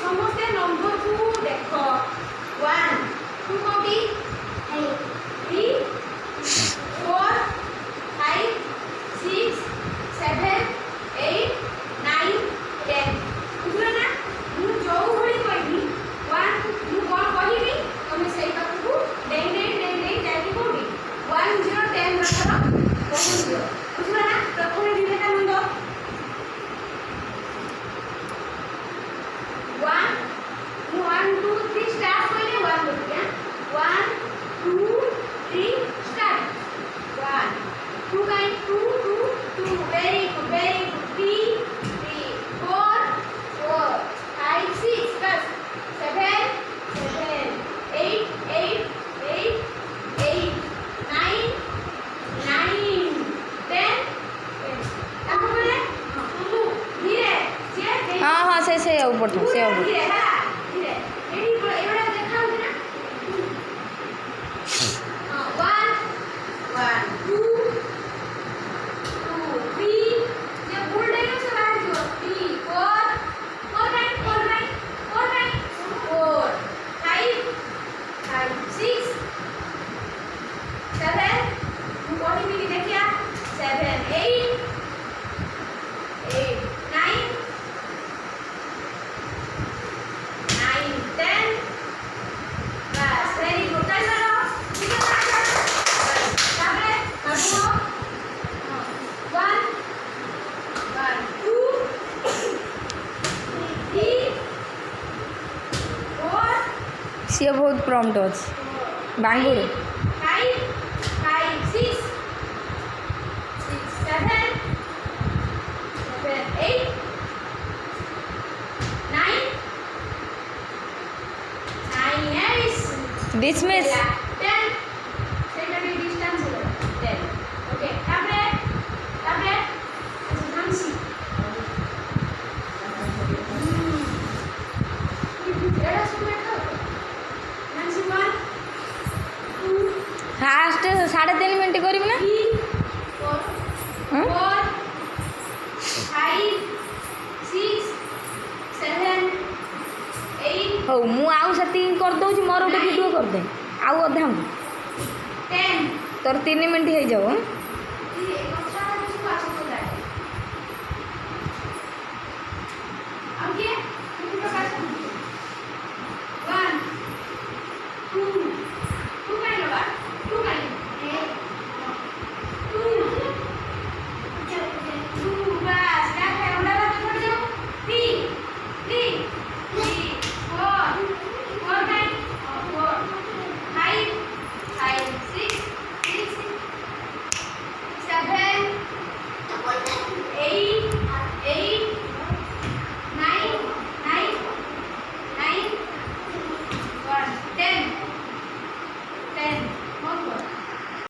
ସମସ୍ତେ ନମ୍ବରକୁ ଦେଖ 1 2 କୋଉଠି 3 4 5 6 7 8 9 10 ବୁଝିଲ ନା ମୁଁ ଯୋଉ ଭଳି କହିବି 1 ମୁଁ କ'ଣ କହିବି ତମେ ସେଇ ପାଖକୁ ଡେଇଁ ଯାଇକି କୋଉଠି 1 0 10 ରଖର ପହଞ୍ଚିବ ବୁଝିଲ ନା ପ୍ରଥମେ ବିବେକାନନ୍ଦ 1 2 3 start କହିଲେ 1 बोलिए 1 2 3 start 1 2 काई 2 2 2 very good 3 3 4 4 5 6 बस 7 7 8 8 8 8 9 9 10 आप बोले तुम धीरे जे हाँ हाँ से ऊपर था से ऊपर धीरे है धीरे एवढा देखा होती ना 1 2 2 3 ये फुल डायग्राम से बाहर जो 3 4 4 9 4 9 4 9 4 5 5 6 7 ମୁଁ କହିବି ଦେଖିଆ 7 8 8 9 9 10 बस वेरी गुड कर लो ठीक है ताପରେ काढो 1 1 2 3 4 सी बहुत प्रॉम्प्ट अच्छे बांगुर 5 5 6 6 7 7 8 9 9 is डिसमिस 10 second distance है 10 ओके ताପରେ नांसी एड़ा सुन बैठो नांसी 1 2 फास्ट 3.5 मिनट करीब ना 3 4 हाँ? 4 5 6 7 8 हौ मु आउ से कर दूँ मोर गोटे वीडियो कर दे आउ अधा 10 तोर 3 मिनट हो जाओ ये